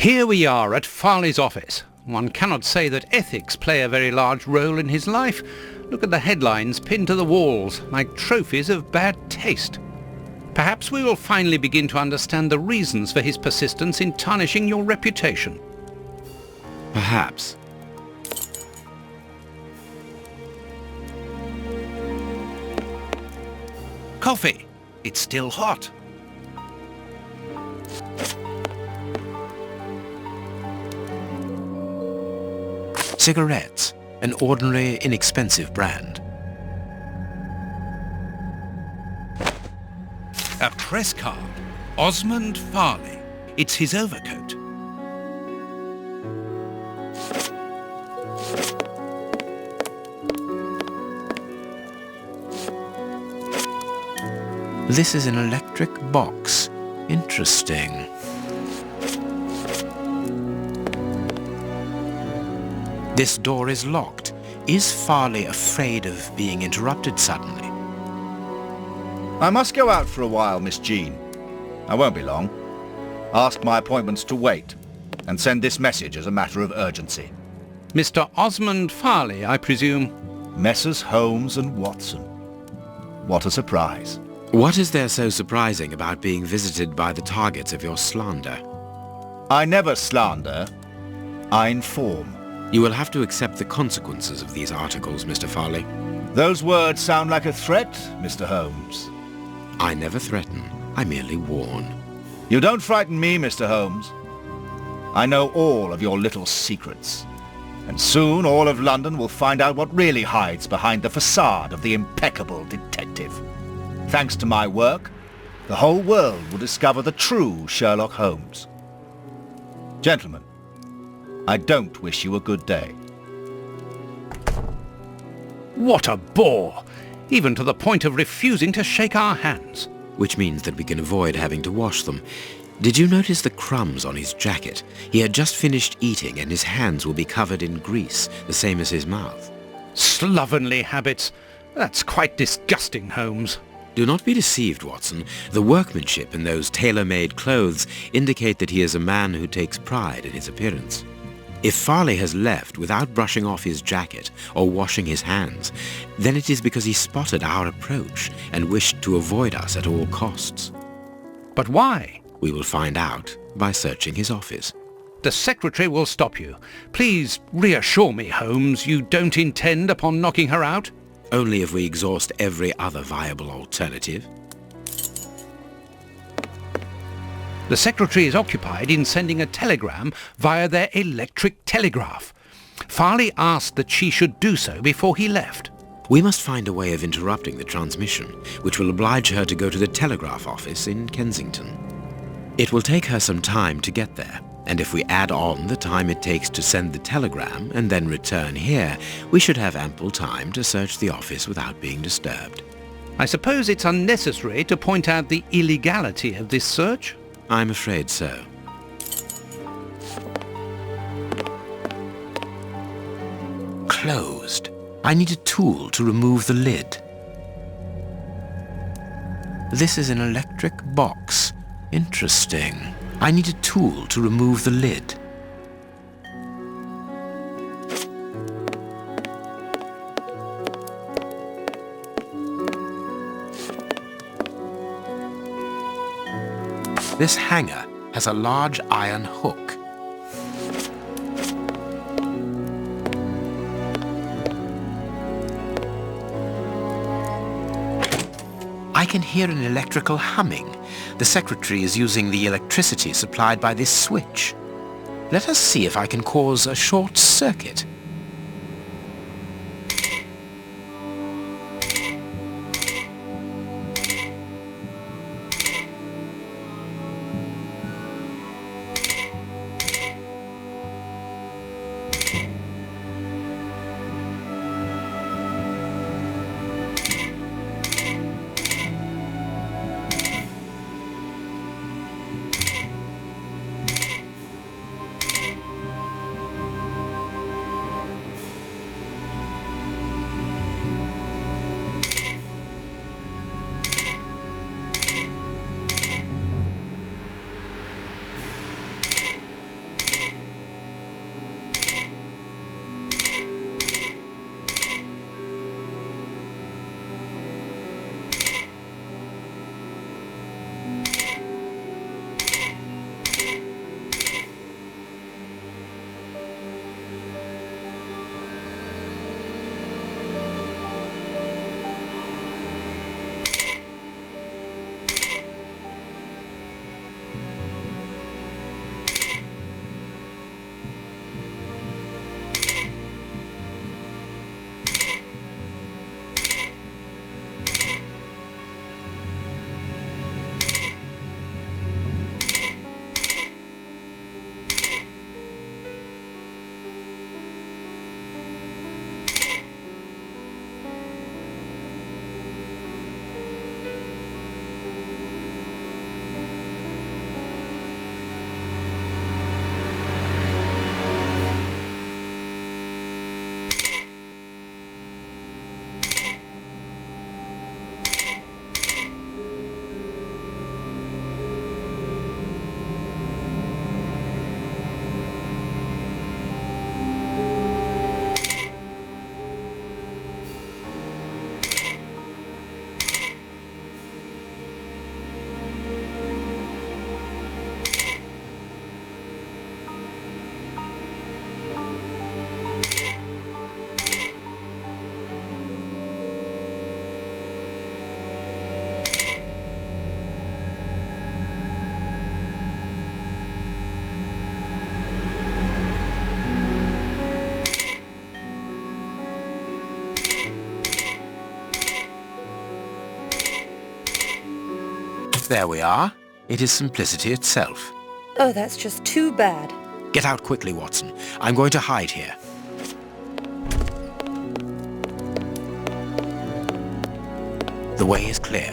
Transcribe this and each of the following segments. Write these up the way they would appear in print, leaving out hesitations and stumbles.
Here we are at Farley's office. One cannot say that ethics play a very large role in his life. Look at the headlines pinned to the walls, like trophies of bad taste. Perhaps we will finally begin to understand the reasons for his persistence in tarnishing your reputation. Perhaps. Coffee. It's still hot. Cigarettes, an ordinary, inexpensive brand. A press card. Osmond Farley. It's his overcoat. This is an electric box. Interesting. This door is locked. Is Farley afraid of being interrupted suddenly? I must go out for a while, Miss Jean. I won't be long. Ask my appointments to wait, and send this message as a matter of urgency. Mr. Osmond Farley, I presume? Messrs. Holmes and Watson. What a surprise. What is there so surprising about being visited by the targets of your slander? I never slander. I inform. You will have to accept the consequences of these articles, Mr. Farley. Those words sound like a threat, Mr. Holmes. I never threaten. I merely warn. You don't frighten me, Mr. Holmes. I know all of your little secrets. And soon all of London will find out what really hides behind the facade of the impeccable detective. Thanks to my work, the whole world will discover the true Sherlock Holmes. Gentlemen, I don't wish you a good day. What a bore! Even to the point of refusing to shake our hands. Which means that we can avoid having to wash them. Did you notice the crumbs on his jacket? He had just finished eating and his hands will be covered in grease, the same as his mouth. Slovenly habits. That's quite disgusting, Holmes. Do not be deceived, Watson. The workmanship in those tailor-made clothes indicate that he is a man who takes pride in his appearance. If Farley has left without brushing off his jacket or washing his hands, then it is because he spotted our approach and wished to avoid us at all costs. But why? We will find out by searching his office. The secretary will stop you. Please reassure me, Holmes, you don't intend upon knocking her out? Only if we exhaust every other viable alternative. The secretary is occupied in sending a telegram via their electric telegraph. Farley asked that she should do so before he left. We must find a way of interrupting the transmission, which will oblige her to go to the telegraph office in Kensington. It will take her some time to get there, and if we add on the time it takes to send the telegram and then return here, we should have ample time to search the office without being disturbed. I suppose it's unnecessary to point out the illegality of this search? I'm afraid so. Closed. I need a tool to remove the lid. This is an electric box. Interesting. I need a tool to remove the lid. This hanger has a large iron hook. I can hear an electrical humming. The secretary is using the electricity supplied by this switch. Let us see if I can cause a short circuit. There we are. It is simplicity itself. Oh, that's just too bad. Get out quickly, Watson. I'm going to hide here. The way is clear.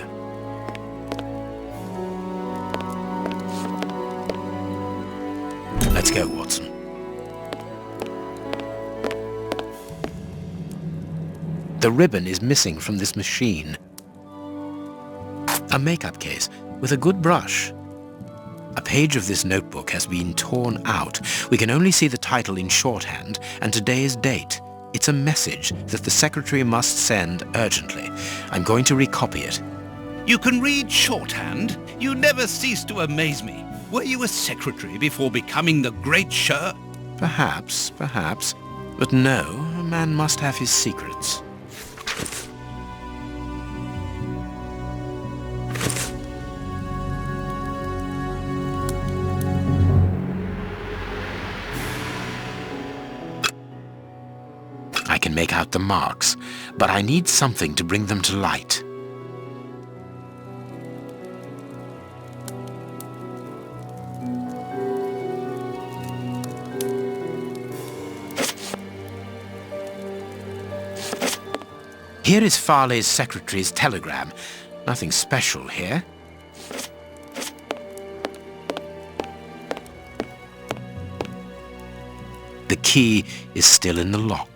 Let's go, Watson. The ribbon is missing from this machine. A makeup case with a good brush. A page of this notebook has been torn out. We can only see the title in shorthand and today's date. It's a message that the secretary must send urgently. I'm going to recopy it. You can read shorthand? You never cease to amaze me. Were you a secretary before becoming the great Sher? Perhaps. But no, a man must have his secrets. I can make out the marks, but I need something to bring them to light. Here is Farley's secretary's telegram. Nothing special here. The key is still in the lock.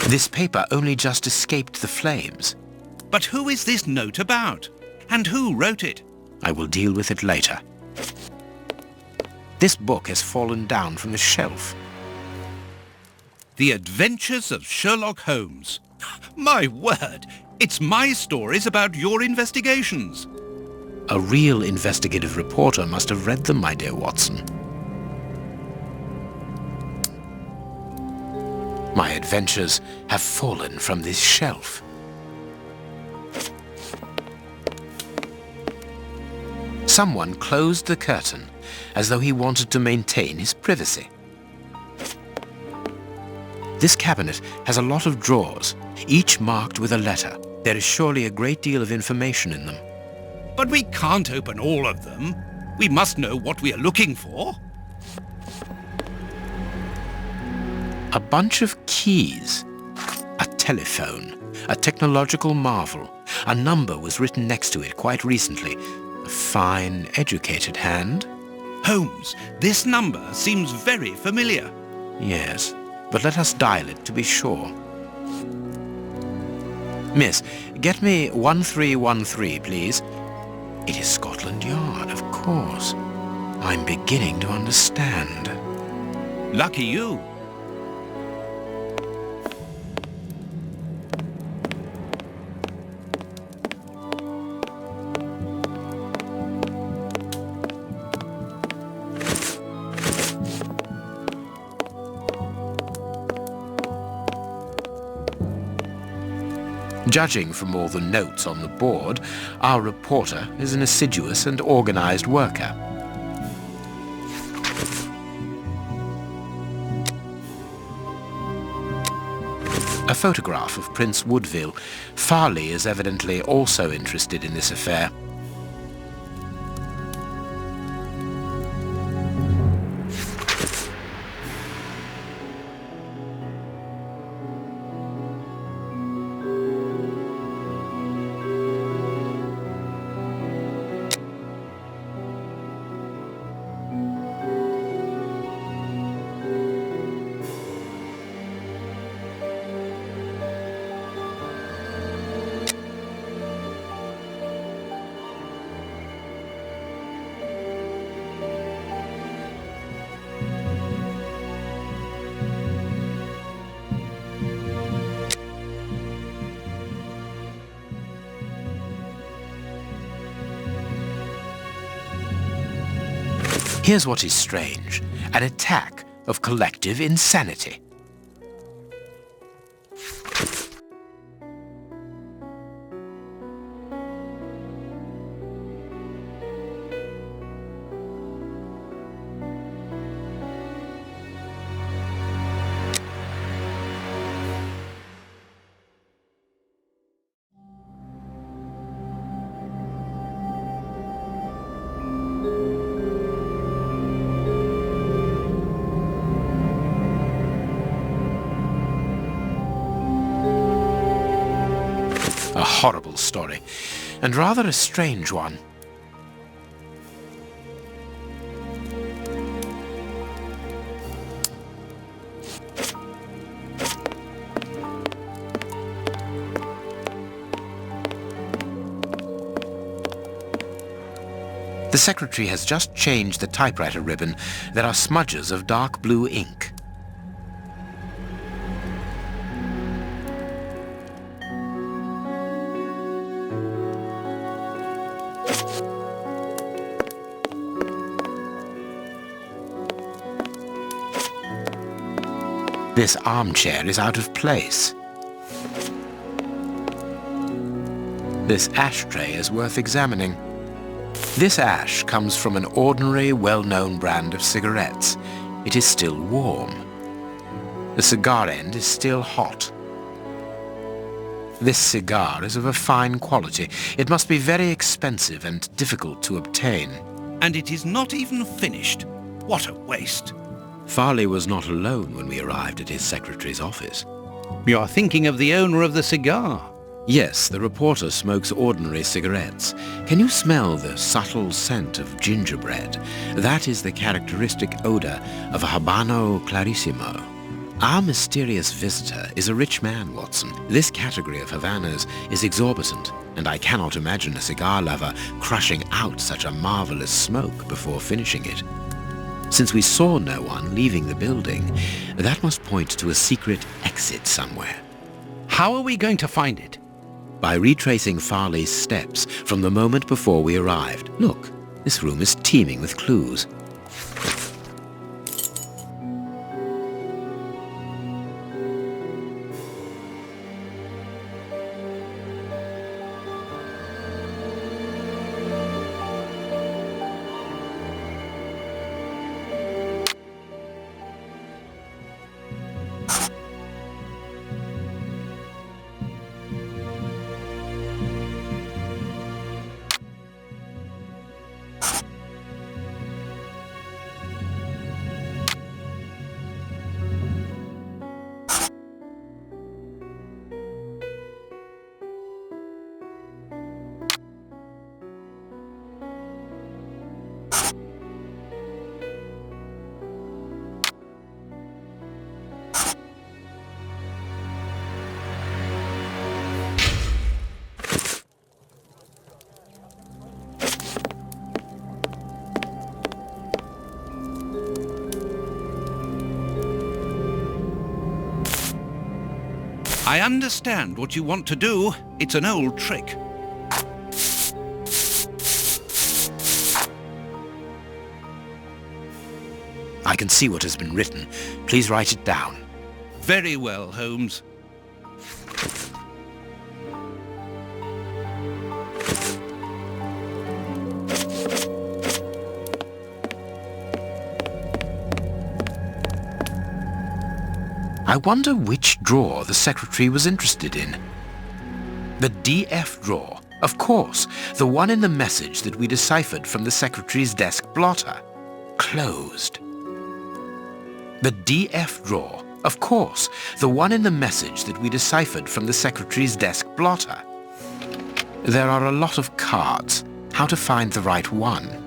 This paper only just escaped the flames. But who is this note about? And who wrote it? I will deal with it later. This book has fallen down from the shelf. The Adventures of Sherlock Holmes. My word! It's my stories about your investigations. A real investigative reporter must have read them, my dear Watson. My adventures have fallen from this shelf. Someone closed the curtain as though he wanted to maintain his privacy. This cabinet has a lot of drawers, each marked with a letter. There is surely a great deal of information in them. But we can't open all of them. We must know what we are looking for. A bunch of keys, a telephone, a technological marvel. A number was written next to it quite recently. A fine, educated hand. Holmes, this number seems very familiar. Yes, but let us dial it to be sure. Miss, get me 1313, please. It is Scotland Yard, of course. I'm beginning to understand. Lucky you. Judging from all the notes on the board, our reporter is an assiduous and organized worker. A photograph of Prince Woodville. Farley is evidently also interested in this affair. Here's what is strange, an attack of collective insanity. horrible story, and rather a strange one. The secretary has just changed the typewriter ribbon. There are smudges of dark blue ink. This armchair is out of place. This ashtray is worth examining. This ash comes from an ordinary, well-known brand of cigarettes. It is still warm. The cigar end is still hot. This cigar is of a fine quality. It must be very expensive and difficult to obtain. And it is not even finished. What a waste. Farley was not alone when we arrived at his secretary's office. You're thinking of the owner of the cigar. Yes, the reporter smokes ordinary cigarettes. Can you smell the subtle scent of gingerbread? That is the characteristic odor of a Habano Clarissimo. Our mysterious visitor is a rich man, Watson. This category of Havanas is exorbitant, and I cannot imagine a cigar lover crushing out such a marvelous smoke before finishing it. Since we saw no one leaving the building, that must point to a secret exit somewhere. How are we going to find it? By retracing Farley's steps from the moment before we arrived. Look, this room is teeming with clues. I understand what you want to do. It's an old trick. I can see what has been written. Please write it down. Very well, Holmes. I wonder which drawer the secretary was interested in. The DF drawer, of course, the one in the message that we deciphered from the secretary's desk blotter. Closed. The DF drawer, of course, the one in the message that we deciphered from the secretary's desk blotter. There are a lot of cards. How to find the right one?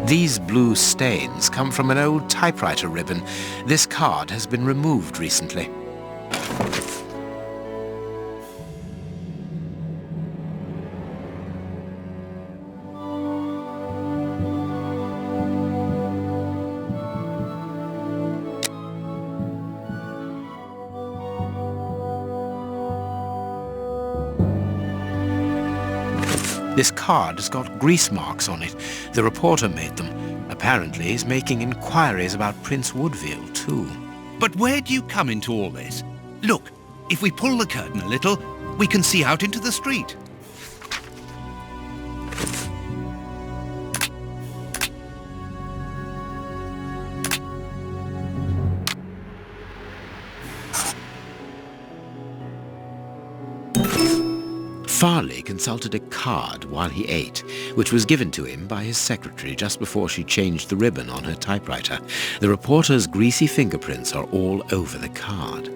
These blue stains come from an old typewriter ribbon. This card has been removed recently. This card has got grease marks on it. The reporter made them. Apparently he's making inquiries about Prince Woodville, too. But where do you come into all this? Look, if we pull the curtain a little, we can see out into the street. Farley consulted a card while he ate, which was given to him by his secretary just before she changed the ribbon on her typewriter. The reporter's greasy fingerprints are all over the card.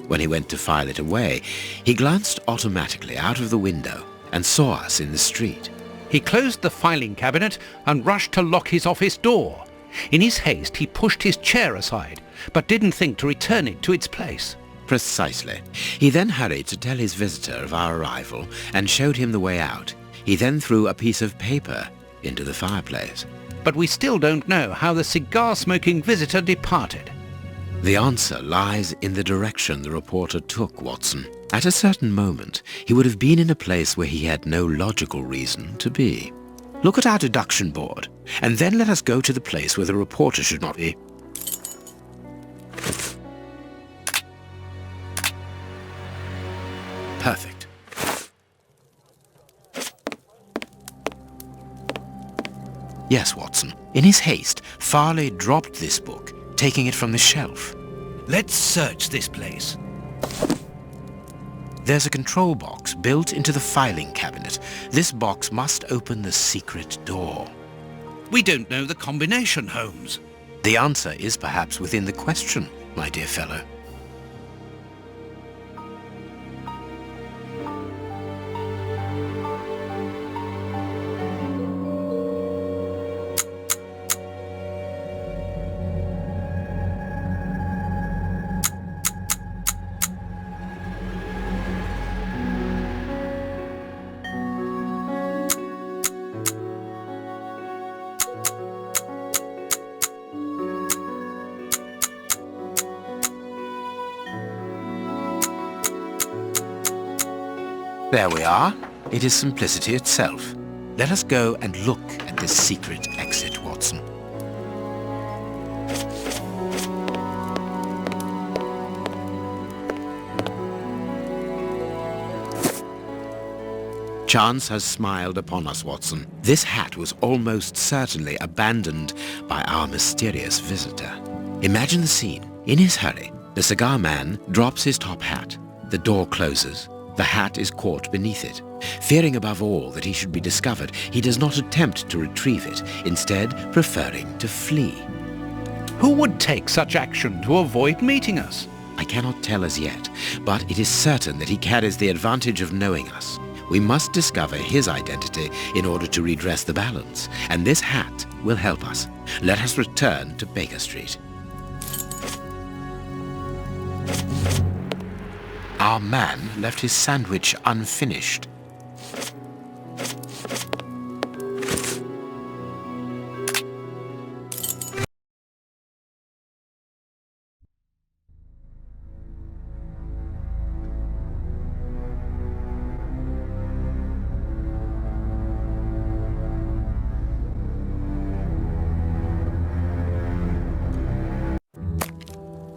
When he went to file it away, he glanced automatically out of the window and saw us in the street. He closed the filing cabinet and rushed to lock his office door. In his haste, he pushed his chair aside, but didn't think to return it to its place. Precisely. He then hurried to tell his visitor of our arrival and showed him the way out. He then threw a piece of paper into the fireplace. But we still don't know how the cigar-smoking visitor departed. The answer lies in the direction the reporter took, Watson. At a certain moment, he would have been in a place where he had no logical reason to be. Look at our deduction board, and then let us go to the place where the reporter should not be. Perfect. Yes, Watson. In his haste, Farley dropped this book, taking it from the shelf. Let's search this place. There's a control box built into the filing cabinet. This box must open the secret door. We don't know the combination, Holmes. The answer is perhaps within the question, my dear fellow. There we are. It is simplicity itself. Let us go and look at this secret exit, Watson. Chance has smiled upon us, Watson. This hat was almost certainly abandoned by our mysterious visitor. Imagine the scene. In his hurry, the cigar man drops his top hat. The door closes. The hat is caught beneath it. Fearing above all that he should be discovered, he does not attempt to retrieve it, instead preferring to flee. Who would take such action to avoid meeting us? I cannot tell as yet, but it is certain that he carries the advantage of knowing us. We must discover his identity in order to redress the balance, and this hat will help us. Let us return to Baker Street. Our man left his sandwich unfinished.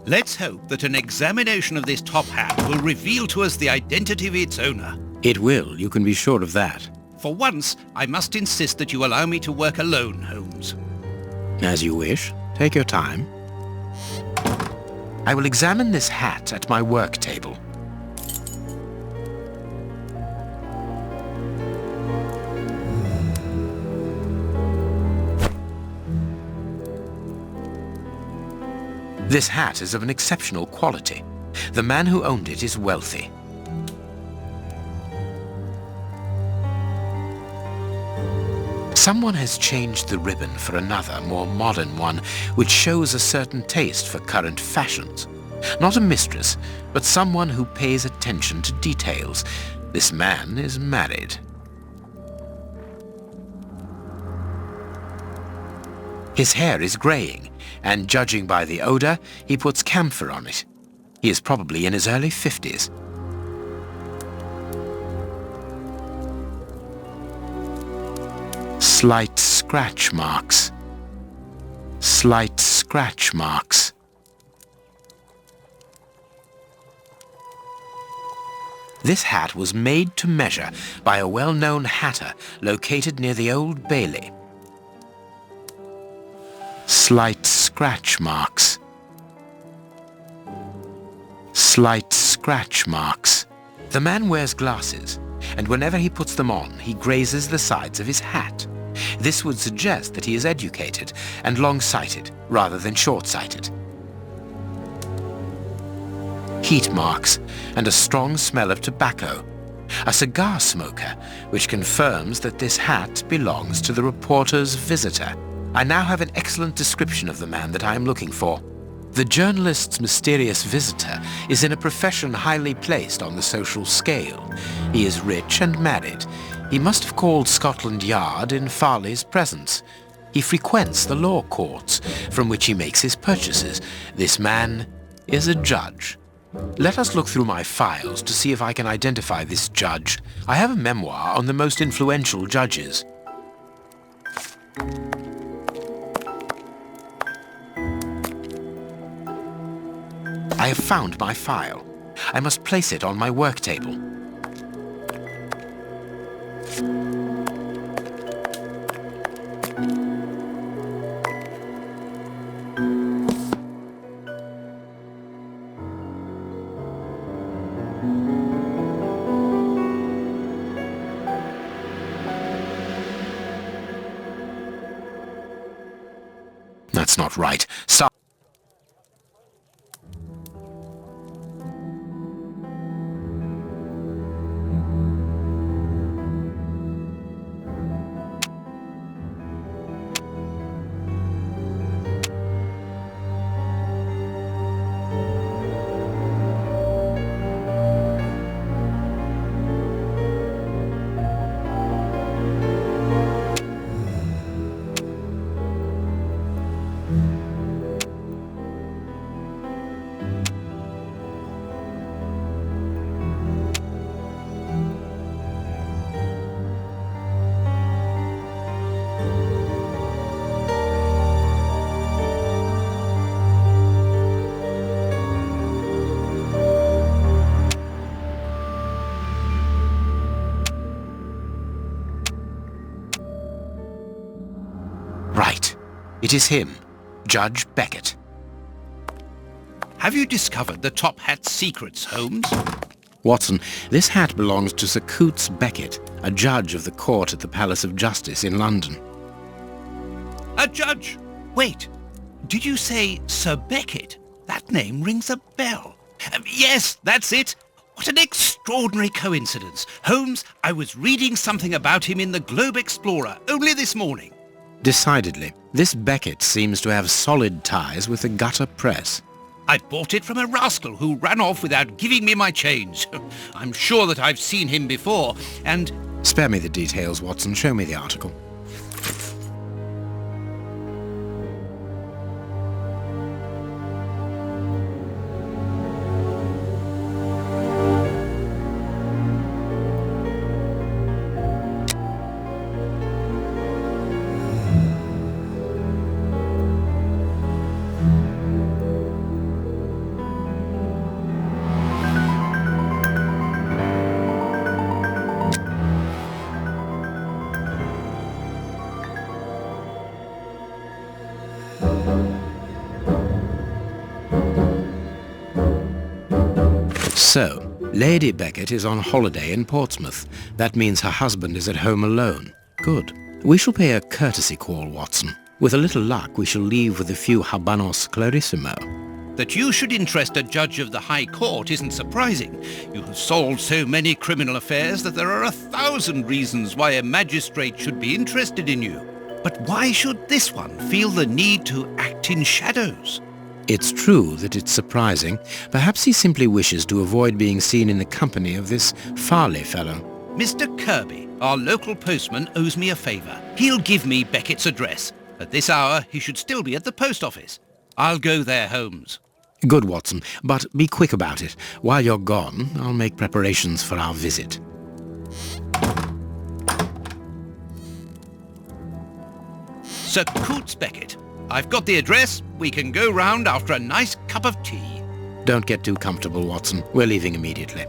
Let's hope that an examination of this top hat will reveal to us the identity of its owner. It will, you can be sure of that. For once, I must insist that you allow me to work alone, Holmes. As you wish. Take your time. I will examine this hat at my work table. This hat is of an exceptional quality. The man who owned it is wealthy. Someone has changed the ribbon for another, more modern one, which shows a certain taste for current fashions. Not a mistress, but someone who pays attention to details. This man is married. His hair is graying, and judging by the odor, he puts camphor on it. He is probably in his early 50s. Slight scratch marks. Slight scratch marks. This hat was made to measure by a well-known hatter located near the Old Bailey. Slight scratch marks. Slight scratch marks. The man wears glasses, and whenever he puts them on, he grazes the sides of his hat. This would suggest that he is educated and long-sighted rather than short-sighted. heat marks, and a strong smell of tobacco. A cigar smoker, which confirms that this hat belongs to the reporter's visitor. I now have an excellent description of the man that I am looking for. The journalist's mysterious visitor is in a profession highly placed on the social scale. He is rich and married. He must have called Scotland Yard in Farley's presence. He frequents the law courts, from which he makes his purchases. This man is a judge. Let us look through my files to see if I can identify this judge. I have a memoir on the most influential judges. I have found my file. I must place it on my work table. That's not right. Right. It is him, Judge Beckett. Have you discovered the top hat's secrets, Holmes? Watson, this hat belongs to Sir Coots Beckett, a judge of the court at the Palace of Justice in London. A judge? Wait, did you say Sir Beckett? That name rings a bell. Yes, that's it. What an extraordinary coincidence. Holmes, I was reading something about him in the Globe Explorer only this morning. Decidedly, this Beckett seems to have solid ties with the gutter press. I bought it from a rascal who ran off without giving me my change. I'm sure that I've seen him before, and... Spare me the details, Watson. Show me the article. So, Lady Beckett is on holiday in Portsmouth. That means her husband is at home alone. Good. We shall pay a courtesy call, Watson. With a little luck, we shall leave with a few habanos clarissimo. That you should interest a judge of the High Court isn't surprising. You have solved so many criminal affairs that there are 1,000 reasons why a magistrate should be interested in you. But why should this one feel the need to act in shadows? It's true that it's surprising. Perhaps he simply wishes to avoid being seen in the company of this Farley fellow. Mr. Kirby, our local postman, owes me a favour. He'll give me Beckett's address. At this hour, he should still be at the post office. I'll go there, Holmes. Good, Watson, but be quick about it. While you're gone, I'll make preparations for our visit. Sir Coots Beckett. I've got the address. We can go round after a nice cup of tea. Don't get too comfortable, Watson. We're leaving immediately.